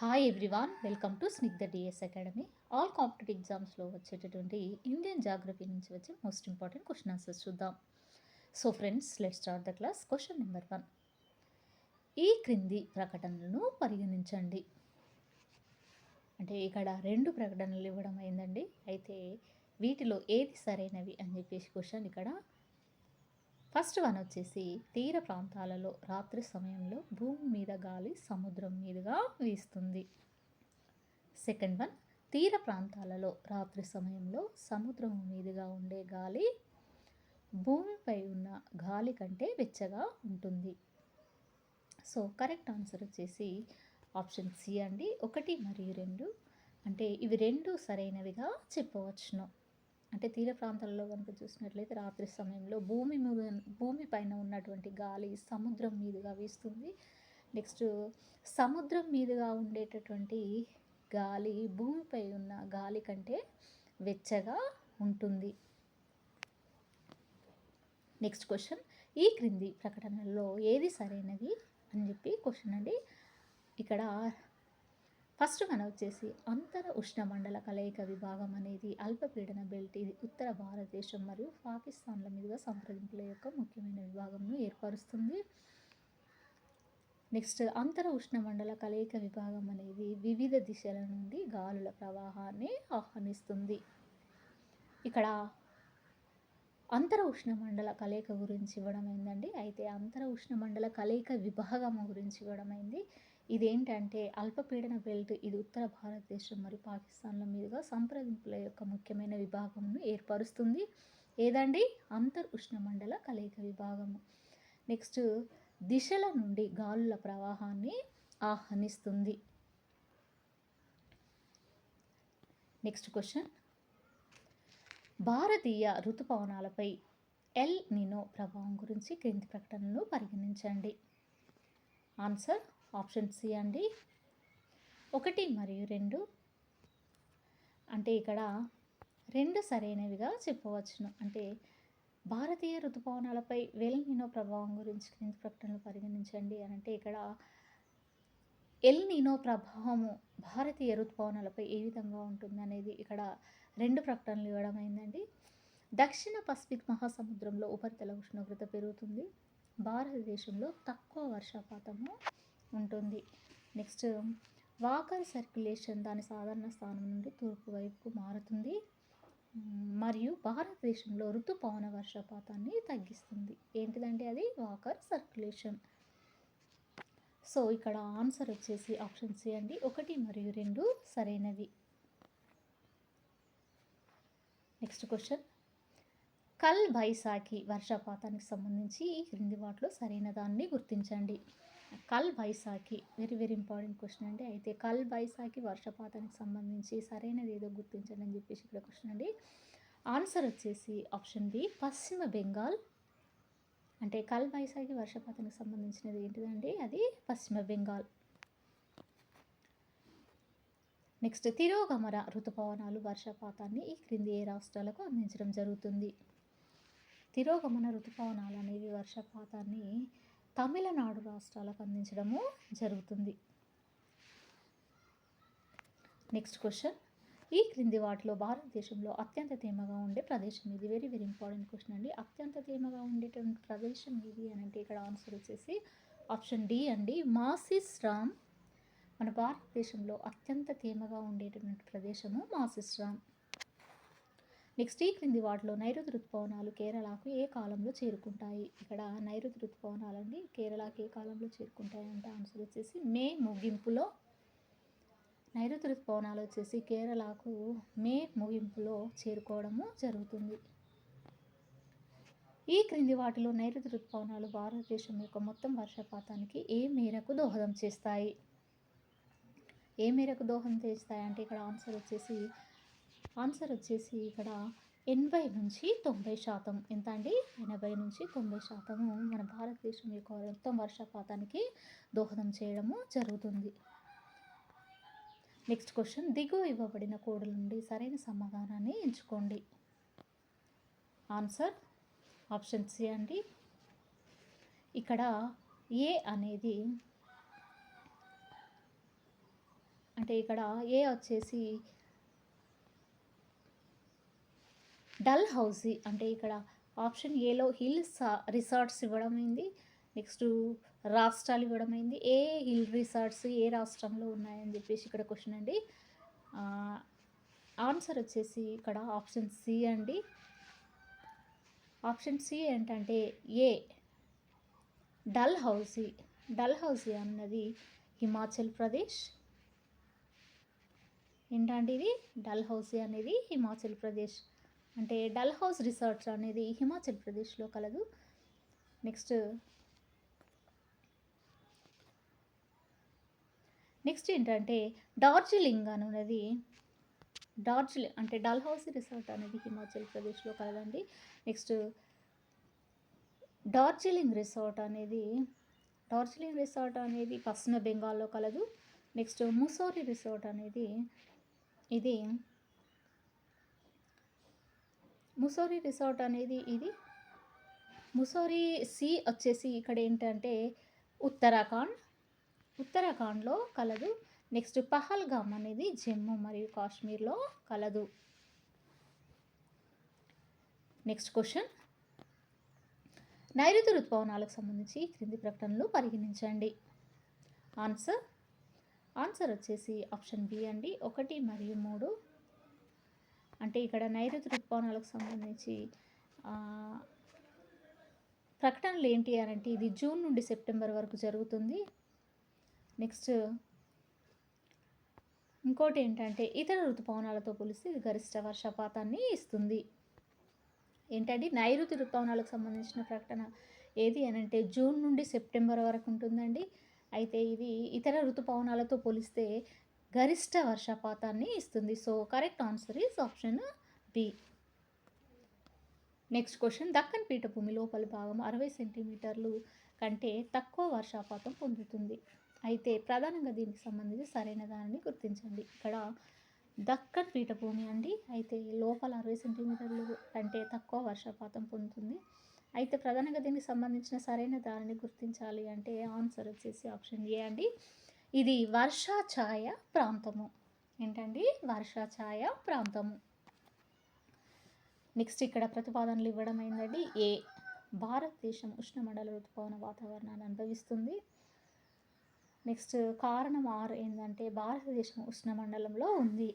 Hi everyone, welcome to Snigdha DS academy. All competitive ఎగ్జామ్స్లో వచ్చేటటువంటి Indian geography నుంచి వచ్చే మోస్ట్ ఇంపార్టెంట్ క్వశ్చన్ ఆన్సర్స్ చూద్దాం. So friends, let's start the class. Question number 1. ఈ క్రింది ప్రకటనలను పరిగణించండి. అంటే ఇక్కడ 2 ప్రకటనలు ఇవ్వడం అయిందండి. అయితే వీటిలో ఏది సరైనవి అని చెప్పేసి క్వశ్చన్ ఇక్కడ. ఫస్ట్ వన్ వచ్చేసి, తీర ప్రాంతాలలో రాత్రి సమయంలో భూమి మీద గాలి సముద్రం మీదుగా వీస్తుంది. సెకండ్ వన్, తీర ప్రాంతాలలో రాత్రి సమయంలో సముద్రం మీదుగా ఉండే గాలి భూమిపై ఉన్న గాలి కంటే వెచ్చగా ఉంటుంది. సో కరెక్ట్ ఆన్సర్ వచ్చేసి ఆప్షన్ సి అండి, 1 మరియు 2. అంటే ఇవి 2 సరైనవిగా చెప్పవచ్చును. అంటే తీర ప్రాంతాల్లో కనుక చూసినట్లయితే రాత్రి సమయంలో భూమి పైన ఉన్నటువంటి గాలి సముద్రం మీదుగా వీస్తుంది. నెక్స్ట్ సముద్రం మీదుగా ఉండేటటువంటి గాలి భూమిపై ఉన్న గాలి కంటే వెచ్చగా ఉంటుంది. నెక్స్ట్ క్వశ్చన్, ఈ క్రింది ప్రకటనలో ఏది సరైనది అని చెప్పి క్వశ్చన్ అండి. ఇక్కడ ఫస్ట్ మనం వచ్చేసి, అంతర ఉష్ణమండల కలయిక విభాగం అనేది అల్పపీడన బెల్ట్, ఇది ఉత్తర భారతదేశం మరియు పాకిస్తాన్ల మీదుగా సంప్రదింపుల యొక్క ముఖ్యమైన విభాగంను ఏర్పరుస్తుంది. నెక్స్ట్, అంతర ఉష్ణమండల కలయిక విభాగం అనేది వివిధ దిశల నుండి గాలుల ప్రవాహాన్ని ఆహ్వానిస్తుంది. ఇక్కడ అంతర ఉష్ణమండల కలయిక గురించి ఇవ్వడం అయిందండి. అయితే అంతర ఉష్ణమండల కలయిక విభాగం గురించి ఇవ్వడం అయింది. ఇదేంటంటే అల్పపీడన బెల్ట్, ఇది ఉత్తర భారతదేశం మరియు పాకిస్తాన్ల మీదుగా సంప్రదింపుల యొక్క ముఖ్యమైన విభాగంను ఏర్పరుస్తుంది. ఏదండి? అంతర్ ఉష్ణమండల కలయిక విభాగము. నెక్స్ట్, దిశల నుండి గాలుల ప్రవాహాన్ని ఆహ్వానిస్తుంది. నెక్స్ట్ క్వశ్చన్, భారతీయ ఋతుపవనాలపై ఎల్ నినో ప్రభావం గురించి క్రింది ప్రకటనలు పరిగణించండి. ఆన్సర్ ఆప్షన్ సి అండి, 1 మరియు 2. అంటే ఇక్కడ 2 సరైనవిగా చెప్పవచ్చును. అంటే భారతీయ ఋతుపవనాలపై ఎల్ నినో ప్రభావం గురించి క్రింది ప్రకటనలు పరిగణించండి అని అంటే, ఇక్కడ ఎల్ నినో ప్రభావము భారతీయ ఋతుపవనాలపై ఏ విధంగా ఉంటుంది అనేది ఇక్కడ 2 ప్రకటనలు ఇవ్వడం అయిందండి. దక్షిణ పసిఫిక్ మహాసముద్రంలో ఉపరితల ఉష్ణోగ్రత పెరుగుతుంది. భారతదేశంలో తక్కువ వర్షపాతము ఉంటుంది. నెక్స్ట్, వాకర్ సర్క్యులేషన్ దాని సాధారణ స్థానం నుండి తూర్పు వైపుకు మారుతుంది. మరియు భారతదేశంలో ఋతుపవన వర్షపాతాన్ని తగ్గిస్తుంది. ఏంటిదంటే అది వాకర్ సర్క్యులేషన్. సో ఇక్కడ ఆన్సర్ వచ్చేసి ఆప్షన్ సి అండి, 1 మరియు 2 సరైనవి. నెక్స్ట్ క్వశ్చన్, కల్ బైసాఖి వర్షపాతానికి సంబంధించి ఈ క్రింది వాటిలో సరైన దాన్ని గుర్తించండి. కల్ Baisakhi very very important question అండి. అయితే కల్ బైసాఖి వర్షపాతానికి సంబంధించి సరైనది ఏదో గుర్తించండి అని చెప్పేసి ఇక్కడ క్వశ్చన్ అండి. ఆన్సర్ వచ్చేసి ఆప్షన్ బి, పశ్చిమ బెంగాల్. అంటే కల్ బైసాఖి వర్షపాతానికి సంబంధించినది ఏంటిదండి? అది పశ్చిమ బెంగాల్. నెక్స్ట్, తిరోగమన ఋతుపవనాలు వర్షపాతాన్ని ఈ క్రింది ఏ రాష్ట్రాలకు అందించడం జరుగుతుంది? తిరోగమన ఋతుపవనాలు అనేవి వర్షపాతాన్ని తమిళనాడు రాష్ట్రాలకు అందించడము జరుగుతుంది. నెక్స్ట్ క్వశ్చన్, ఈ క్రింది వాటిలో భారతదేశంలో అత్యంత తేమగా ఉండే ప్రదేశం ఇది. వెరీ వెరీ ఇంపార్టెంట్ క్వశ్చన్ అండి. అత్యంత తేమగా ఉండేటువంటి ప్రదేశం ఇది అని అంటే ఇక్కడ ఆన్సర్ వచ్చేసి ఆప్షన్ డి అండి, మాసిస్రామ్. మన భారతదేశంలో అత్యంత తేమగా ఉండేటటువంటి ప్రదేశము మాసిస్రామ్. నెక్స్ట్, ఈ క్రింది వాటిలో నైరుతి ఋతుపవనాలు కేరళకు ఏ కాలంలో చేరుకుంటాయి? ఇక్కడ నైరుతి ఋతుపవనాలు అండి కేరళకి ఏ కాలంలో చేరుకుంటాయి అంటే ఆన్సర్ వచ్చేసి మే ముగింపులో. నైరుతి ఋతుపవనాలు వచ్చేసి కేరళకు మే ముగింపులో చేరుకోవడము జరుగుతుంది. ఈ క్రింది వాటిలో నైరుతి ఋతుపవనాలు భారతదేశం యొక్క మొత్తం వర్షపాతానికి ఏ మేరకు దోహదం చేస్తాయి? ఏ మేరకు దోహదం చేస్తాయి అంటే ఇక్కడ ఆన్సర్ వచ్చేసి ఇక్కడ 80 నుంచి 90%. ఎంత అండి? 80 నుంచి 90% మన భారతదేశం యొక్క మొత్తం వర్షపాతానికి దోహదం చేయడము జరుగుతుంది. నెక్స్ట్ క్వశ్చన్, దిగువ ఇవ్వబడిన కోడ్ల నుండి సరైన సమాధానాన్ని ఎంచుకోండి. ఆన్సర్ ఆప్షన్ సి అండి. ఇక్కడ ఏ అనేది అంటే ఇక్కడ ఏ వచ్చేసి డల్ హౌసీ, అంటే ఇక్కడ ఆప్షన్ ఏలో హిల్స్ రిసార్ట్స్ ఇవ్వడమైంది. నెక్స్ట్ రాష్ట్రాలు ఇవ్వడమైంది. ఏ హిల్ రిసార్ట్స్ ఏ రాష్ట్రంలో ఉన్నాయని చెప్పేసి ఇక్కడ క్వశ్చన్ అండి. ఆన్సర్ వచ్చేసి ఇక్కడ ఆప్షన్ సి అండి. ఆప్షన్ సి ఏంటంటే ఏ డల్ హౌసీ. డల్ హౌసీ అన్నది హిమాచల్ ప్రదేశ్. ఏంటంటే ఇది డల్ హౌసీ అనేది హిమాచల్ ప్రదేశ్. అంటే డల్ హౌస్ రిసార్ట్స్ అనేది హిమాచల్ ప్రదేశ్లో కలదు. నెక్స్ట్ ఏంటంటే డార్జిలింగ్ అనేది డార్జిలింగ్ అంటే డల్ హౌస్ రిసార్ట్ అనేది హిమాచల్ ప్రదేశ్లో కలదండి. నెక్స్ట్ డార్జిలింగ్ రిసార్ట్ అనేది పశ్చిమ బెంగాల్లో కలదు. నెక్స్ట్ ముసోరి రిసార్ట్ అనేది ఇది ముసోరి సి వచ్చేసి ఇక్కడ ఏంటంటే ఉత్తరాఖండ్లో కలదు. నెక్స్ట్ పహల్గామ్ అనేది జమ్మూ మరియు కాశ్మీర్లో కలదు. నెక్స్ట్ క్వశ్చన్, నైరుతి ఋతుపవనాలకు సంబంధించి క్రింది ప్రకటనలు పరిగణించండి. ఆన్సర్ వచ్చేసి ఆప్షన్ బి అండి, 1 మరియు 3. అంటే ఇక్కడ నైరుతి ఋతుపవనాలకు సంబంధించి ప్రకటనలు ఏంటి అని అంటే ఇది జూన్ నుండి సెప్టెంబర్ వరకు జరుగుతుంది. నెక్స్ట్ ఇంకోటి ఏంటంటే ఇతర ఋతుపవనాలతో పోలిస్తే ఇది గరిష్ట వర్షపాతాన్ని ఇస్తుంది. ఏంటంటే నైరుతి ఋతుపవనాలకు సంబంధించిన ప్రకటన ఏది అని అంటే జూన్ నుండి సెప్టెంబర్ వరకు ఉంటుందండి. అయితే ఇది ఇతర ఋతుపవనాలతో పోలిస్తే గరిష్ట వర్షపాతాన్ని ఇస్తుంది. So correct answer is option B. Next question, Deccan పీఠభూమి లోపలి భాగం 60 సెంటీమీటర్లు కంటే తక్కువ వర్షపాతం పొందుతుంది. అయితే ప్రధానంగా దీనికి సంబంధించి సరైన దానిని గుర్తించండి. ఇక్కడ దక్కన్ పీఠభూమి అండి, అయితే లోపల 60 సెంటీమీటర్లు కంటే తక్కువ వర్షపాతం పొందుతుంది. అయితే ప్రధానంగా దీనికి సంబంధించిన సరైన దానిని గుర్తించాలి అంటే ఆన్సర్ వచ్చేసి ఆప్షన్ ఏ అండి, ఇది వర్షాఛాయ ప్రాంతము. ఏంటండి వర్షాఛాయ ప్రాంతము. నెక్స్ట్ ఇక్కడ ప్రతిపాదనలు ఇవ్వడం అయిందండి. ఏ భారతదేశం ఉష్ణమండల ఋతుపవన వాతావరణాన్ని అనుభవిస్తుంది. నెక్స్ట్ కారణం ఆర్ ఏంటంటే భారతదేశం ఉష్ణమండలంలో ఉంది.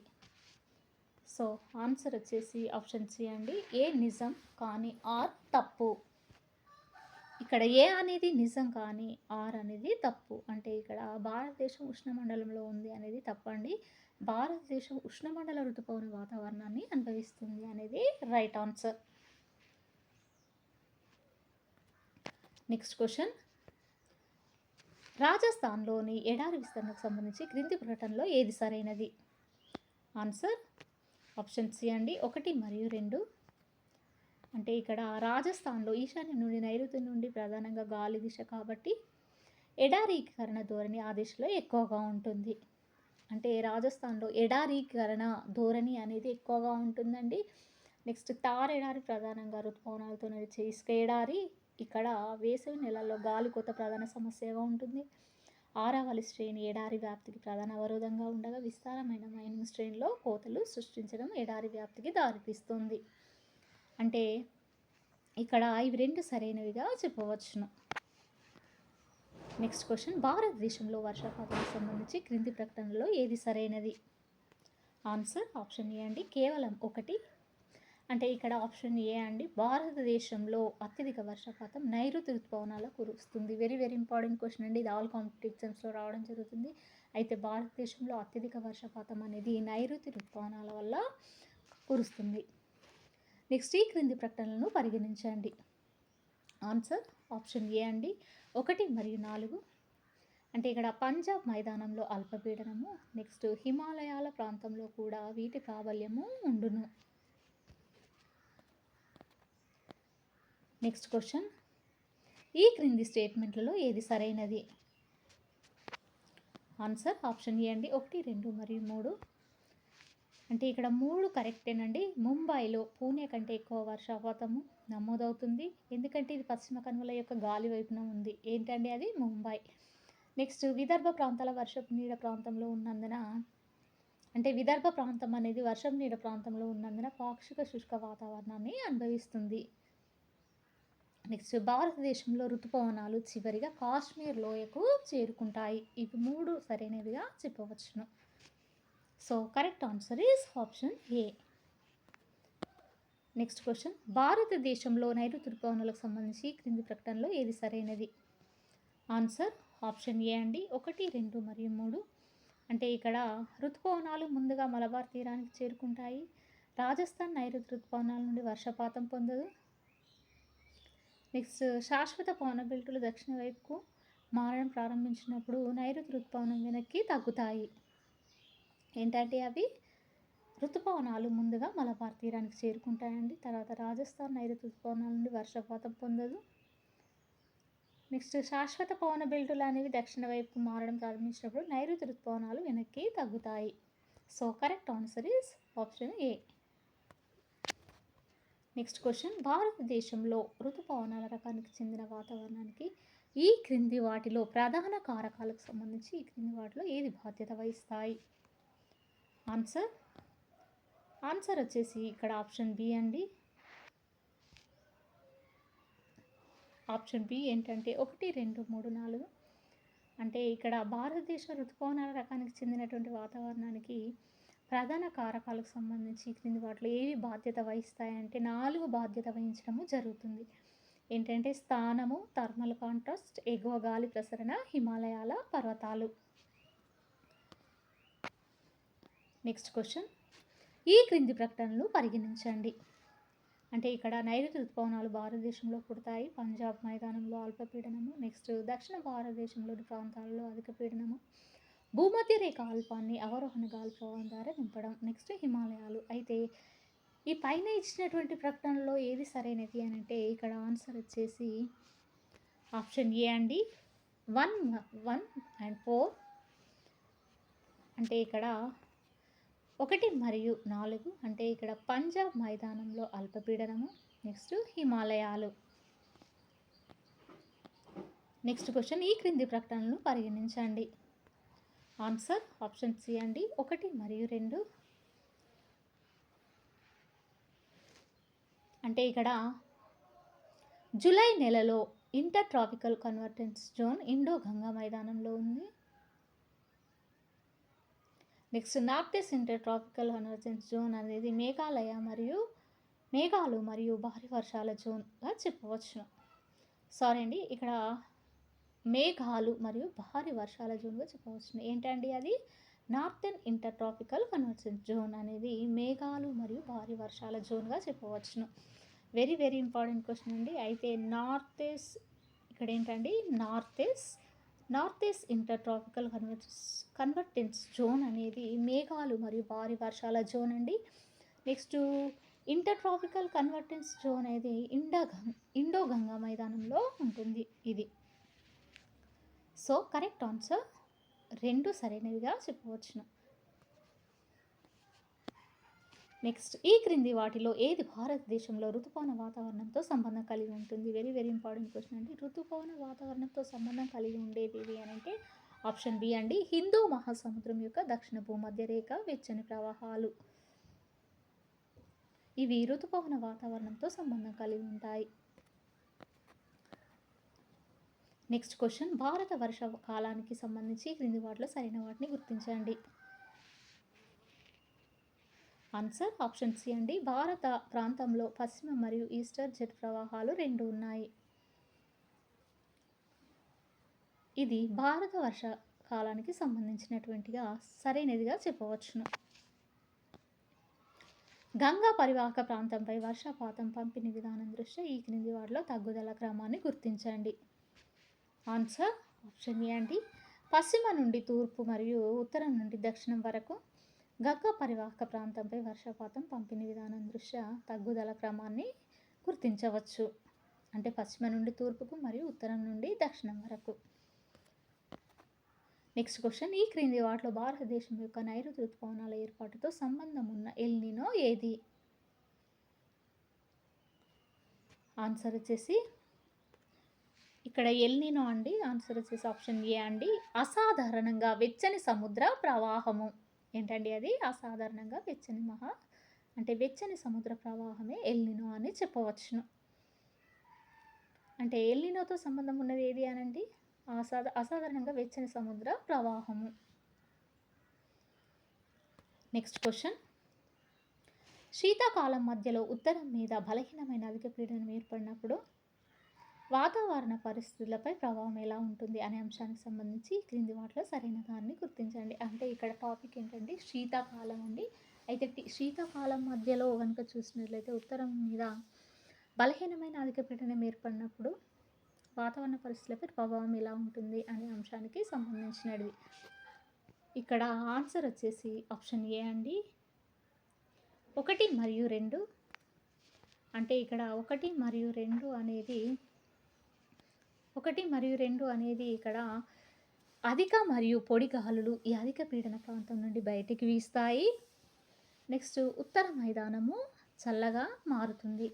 సో ఆన్సర్ వచ్చేసి ఆప్షన్ సి అండి, ఏ నిజం కానీ ఆర్ తప్పు. ఇక్కడ ఏ అనేది నిజం కానీ ఆర్ అనేది తప్పు. అంటే ఇక్కడ భారతదేశం ఉష్ణమండలంలో ఉంది అనేది తప్పండి. భారతదేశం ఉష్ణమండల ఋతుపవన వాతావరణాన్ని అనుభవిస్తుంది అనేది రైట్ ఆన్సర్. నెక్స్ట్ క్వశ్చన్, రాజస్థాన్లోని ఎడారి విస్తరణకు సంబంధించి క్రింది ప్రకటనలో ఏది సరైనది? ఆన్సర్ ఆప్షన్ సి అండి, 1 మరియు 2. అంటే ఇక్కడ రాజస్థాన్లో ఈశాన్యం నుండి నైరుతి నుండి ప్రధానంగా గాలి దిశ కాబట్టి ఎడారీకరణ ధోరణి ఆ దిశలో ఎక్కువగా ఉంటుంది. అంటే రాజస్థాన్లో ఎడారీకరణ ధోరణి అనేది ఎక్కువగా ఉంటుందండి. నెక్స్ట్ తార్ ఎడారి ప్రధానంగా ఋతుపవనాలతో నడిచే ఇసుక ఎడారి. ఇక్కడ వేసవి నెలల్లో గాలి కొత్త ప్రధాన సమస్యగా ఉంటుంది. ఆరావళి శ్రేణి ఎడారి వ్యాప్తికి ప్రధాన అవరోధంగా ఉండగా విస్తారమైన మైనింగ్ శ్రేణిలో కోతలు సృష్టించడం ఎడారి వ్యాప్తికి దారితీస్తుంది. అంటే ఇక్కడ ఇవి 2 సరైనవిగా చెప్పవచ్చును. నెక్స్ట్ క్వశ్చన్, భారతదేశంలో వర్షపాతానికి సంబంధించి క్రింది ప్రకటనలో ఏది సరైనది? ఆన్సర్ ఆప్షన్ ఏ అండి, కేవలం 1. అంటే ఇక్కడ ఆప్షన్ ఏ అండి, భారతదేశంలో అత్యధిక వర్షపాతం నైరుతి ఋతుపవనాల్లో కురుస్తుంది. వెరీ వెరీ ఇంపార్టెంట్ క్వశ్చన్ అండి, ఇది ఆల్ కాంపిటేటివ్ ఎగ్జామ్స్లో రావడం జరుగుతుంది. అయితే భారతదేశంలో అత్యధిక వర్షపాతం అనేది నైరుతి ఋతుపవనాల వల్ల కురుస్తుంది. నెక్స్ట్ ఈ క్రింది ప్రకటనలను పరిగణించండి. ఆన్సర్ ఆప్షన్ ఏ అండి, 1 మరియు 4. అంటే ఇక్కడ పంజాబ్ మైదానంలో అల్పపీడనము, నెక్స్ట్ హిమాలయాల ప్రాంతంలో కూడా వీటి ప్రాబల్యము ఉండును. నెక్స్ట్ క్వశ్చన్, ఈ క్రింది స్టేట్మెంట్లలో ఏది సరైనది? ఆన్సర్ ఆప్షన్ ఏ అండి, 1, 2 మరియు 3. అంటే ఇక్కడ 3 కరెక్టేనండి. ముంబైలో పూణే కంటే ఎక్కువ వర్షపాతము నమోదవుతుంది, ఎందుకంటే ఇది పశ్చిమ కనుమల యొక్క గాలి వైపున ఉంది. ఏంటండి అది ముంబై. నెక్స్ట్ విదర్భ ప్రాంతాల వర్షపు నీడ ప్రాంతంలో ఉన్నందున అంటే విదర్భ ప్రాంతం అనేది వర్షం నీడ ప్రాంతంలో ఉన్నందున పాక్షిక శుష్క వాతావరణాన్ని అనుభవిస్తుంది. నెక్స్ట్ భారతదేశంలో ఋతుపవనాలు చివరిగా కాశ్మీర్ లోయకు చేరుకుంటాయి. ఇవి 3 సరైనవిగా చెప్పవచ్చును. So correct answer is option A. Next question, భారతదేశంలో నైరుతి ఋతుపవనాలకు సంబంధించి క్రింది ప్రకటనలో ఏది సరైనది? ఆన్సర్ ఆప్షన్ ఏ అండి, 1, 2 మరియు 3. అంటే ఇక్కడ ఋతుపవనాలు ముందుగా మలబార్ తీరానికి చేరుకుంటాయి. రాజస్థాన్ నైరుతి ఋతుపవనాల నుండి వర్షపాతం పొందదు. నెక్స్ట్ శాశ్వత పవన బెల్టులు దక్షిణ వైపుకు మారడం ప్రారంభించినప్పుడు నైరుతి ఋతుపవనం వెనక్కి తగ్గుతాయి. ఏంటంటే అవి ఋతుపవనాలు ముందుగా మలబార్ తీరానికి చేరుకుంటాయండి. తర్వాత రాజస్థాన్ నైరుతి ఋతుపవనాల నుండి వర్షపాతం పొందదు. నెక్స్ట్ శాశ్వత పవన బెల్టులు అనేవి దక్షిణ వైపుకు మారడం ప్రారంభించినప్పుడు నైరుతి ఋతుపవనాలు వెనక్కి తగ్గుతాయి. So correct answer is option A. Next question, భారతదేశంలో ఋతుపవనాల రకానికి చెందిన వాతావరణానికి ఈ క్రింది వాటిలో ప్రధాన కారకాలకు సంబంధించి ఈ క్రింది వాటిలో ఏది బాధ్యత వహిస్తాయి? ఆన్సర్ వచ్చేసి ఇక్కడ ఆప్షన్ బి అండి. ఆప్షన్ బి ఏంటంటే 1, 2, 3, 4. అంటే ఇక్కడ భారతదేశ ఋతుపవనాల రకానికి చెందినటువంటి వాతావరణానికి ప్రధాన కారకాలకు సంబంధించి క్రింది వాటిలో ఏవి బాధ్యత వహిస్తాయంటే 4 బాధ్యత వహించడము జరుగుతుంది. ఏంటంటే స్థానము, థర్మల్ కాంట్రాస్ట్, ఎగువ గాలి ప్రసరణ, హిమాలయాల పర్వతాలు. నెక్స్ట్ క్వశ్చన్, ఈ క్రింది ప్రకటనలు పరిగణించండి. అంటే ఇక్కడ నైరుతి ఋతుపవనాలు భారతదేశంలో పుడతాయి. పంజాబ్ మైదానంలో అల్పపీడనము. నెక్స్ట్ దక్షిణ భారతదేశంలోని ప్రాంతాలలో అధిక పీడనము. భూమధ్య రేఖ అల్పాన్ని అవరోహణ గాలి ప్రవాహం ద్వారా నింపడం. నెక్స్ట్ హిమాలయాలు. అయితే ఈ పైన ఇచ్చినటువంటి ప్రకటనలో ఏది సరైనది అని అంటే ఇక్కడ ఆన్సర్ వచ్చేసి ఆప్షన్ ఏ అండి, 1, 1 and 4. అంటే ఇక్కడ 1 మరియు 4. అంటే ఇక్కడ పంజాబ్ మైదానంలో అల్పపీడనము. నెక్స్ట్ హిమాలయాలు. నెక్స్ట్ క్వశ్చన్, ఈ క్రింది ప్రకటనలను పరిగణించండి. ఆన్సర్ ఆప్షన్ సి అండి, 1 మరియు 2. అంటే ఇక్కడ జూలై నెలలో inter tropical convergence zone Indo Ganga మైదానంలో ఉంది. Next north east inter tropical convergence zone అనేది మేఘాలు మరియు భారీ వర్షాల జోన్గా చెప్పవచ్చు. సారీ అండి, ఇక్కడ మేఘాలు మరియు భారీ వర్షాల జోన్గా చెప్పవచ్చు. ఏంటండి అది? Northern inter tropical convergence zone అనేది మేఘాలు మరియు భారీ వర్షాల జోన్గా చెప్పవచ్చును. వెరీ వెరీ ఇంపార్టెంట్ క్వశ్చన్ అండి. అయితే ఇక్కడ ఏంటండి, north east inter tropical convergence zone అనేది మేఘాలు మరియు భారీ వర్షాల జోన్ అండి. Next inter tropical convergence zone అనేది ఇండో గంగా మైదానంలో ఉంటుంది ఇది. సో కరెక్ట్ ఆన్సర్ 2 సరైనవిగా చెప్పవచ్చును. నెక్స్ట్, ఈ క్రింది వాటిలో ఏది భారతదేశంలో ఋతుపవన వాతావరణంతో సంబంధం కలిగి ఉంటుంది? వెరీ వెరీ ఇంపార్టెంట్ క్వశ్చన్ అండి. ఋతుపవన వాతావరణంతో సంబంధం కలిగి ఉండేది ఏది అని అంటే ఆప్షన్ బి అండి, హిందూ మహాసముద్రం యొక్క దక్షిణ భూమధ్య రేఖ వెచ్చని ప్రవాహాలు. ఇవి ఋతుపవన వాతావరణంతో సంబంధం కలిగి ఉంటాయి. నెక్స్ట్ క్వశ్చన్, భారత వర్షాకాలానికి సంబంధించి క్రింది వాటిలో సరైన వాటిని గుర్తించండి. ఆన్సర్ ఆప్షన్ సి అండి, భారత ప్రాంతంలో పశ్చిమ మరియు ఈస్టర్ జెట్ ప్రవాహాలు 2 ఉన్నాయి. ఇది భారత వర్షాకాలానికి సంబంధించినటువంటిగా సరైనదిగా చెప్పవచ్చును. గంగా పరివాహక ప్రాంతంపై వర్షపాతం పంపిణీ విధానం దృష్ట్యా ఈ క్రింది వాటిలో తగ్గుదల క్రమాన్ని గుర్తించండి. ఆన్సర్ ఆప్షన్ ఏ అండి, పశ్చిమ నుండి తూర్పు మరియు ఉత్తరం నుండి దక్షిణం వరకు గంగా పరివాహక ప్రాంతంపై వర్షపాతం పంపిణీ విధానం దృష్ట్యా తగ్గుదల క్రమాన్ని గుర్తించవచ్చు. అంటే పశ్చిమ నుండి తూర్పుకు మరియు ఉత్తరం నుండి దక్షిణం వరకు. నెక్స్ట్ క్వశ్చన్, ఈ క్రింది వాటిలో భారతదేశం యొక్క నైరుతి ఋతుపవనాల ఏర్పాటుతో సంబంధం ఉన్న ఎల్ నినో ఏది? ఆన్సర్ వచ్చేసి ఇక్కడ ఎల్ నినో అండి. ఆన్సర్ వచ్చేసి ఆప్షన్ ఏ అండి, అసాధారణంగా వెచ్చని సముద్ర ప్రవాహము. ఏంటండి అది? అసాధారణంగా వెచ్చని సముద్ర ప్రవాహమే ఎల్‌నినో అని చెప్పవచ్చును. అంటే ఎల్‌నినోతో సంబంధం ఉన్నది ఏది అనండి? అసాధారణంగా వెచ్చని సముద్ర ప్రవాహము. Next question. శీతాకాలం మధ్యలో ఉత్తరం మీద బలహీనమైన అధిక పీడనం ఏర్పడినప్పుడు వాతావరణ పరిస్థితులపై ప్రభావం ఎలా ఉంటుంది అనే అంశానికి సంబంధించి క్రింది వాటిలో సరైన దాన్ని గుర్తించండి. అంటే ఇక్కడ టాపిక్ ఏంటంటే శీతాకాలం అండి. అయితే శీతాకాలం మధ్యలో గనుక చూసినట్లయితే ఉత్తరం మీద బలహీనమైన అధిక పీడనం ఏర్పడినప్పుడు వాతావరణ పరిస్థితులపై ప్రభావం ఎలా ఉంటుంది అనే అంశానికి సంబంధించినది. ఇక్కడ ఆన్సర్ వచ్చేసి ఆప్షన్ ఏ అండి. 1 మరియు 2. అంటే ఇక్కడ 1 మరియు 2 అనేది ఇక్కడ అధిక మరియు పొడి గాలులు ఈ అధిక పీడన ప్రాంతం నుండి బయటికి వీస్తాయి. నెక్స్ట్ ఉత్తర మైదానము చల్లగా మారుతుంది.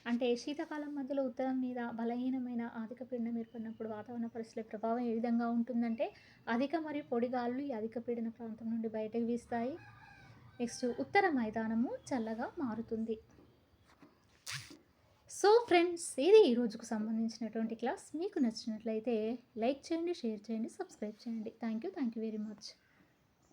అంటే శీతాకాలం మధ్యలో ఉత్తరం మీద బలహీనమైన అధిక పీడనం ఏర్పడినప్పుడు వాతావరణ పరిస్థితుల ప్రభావం ఏ విధంగా ఉంటుందంటే అధిక మరియు పొడి గాలులు ఈ అధిక పీడన ప్రాంతం నుండి బయటకు వీస్తాయి. నెక్స్ట్ ఉత్తర మైదానము చల్లగా మారుతుంది. సో ఫ్రెండ్స్, ఇది ఈ రోజుకు సంబంధించినటువంటి క్లాస్. మీకు నచ్చినట్లయితే లైక్ చేయండి, షేర్ చేయండి, సబ్స్క్రైబ్ చేయండి. Thank you very much.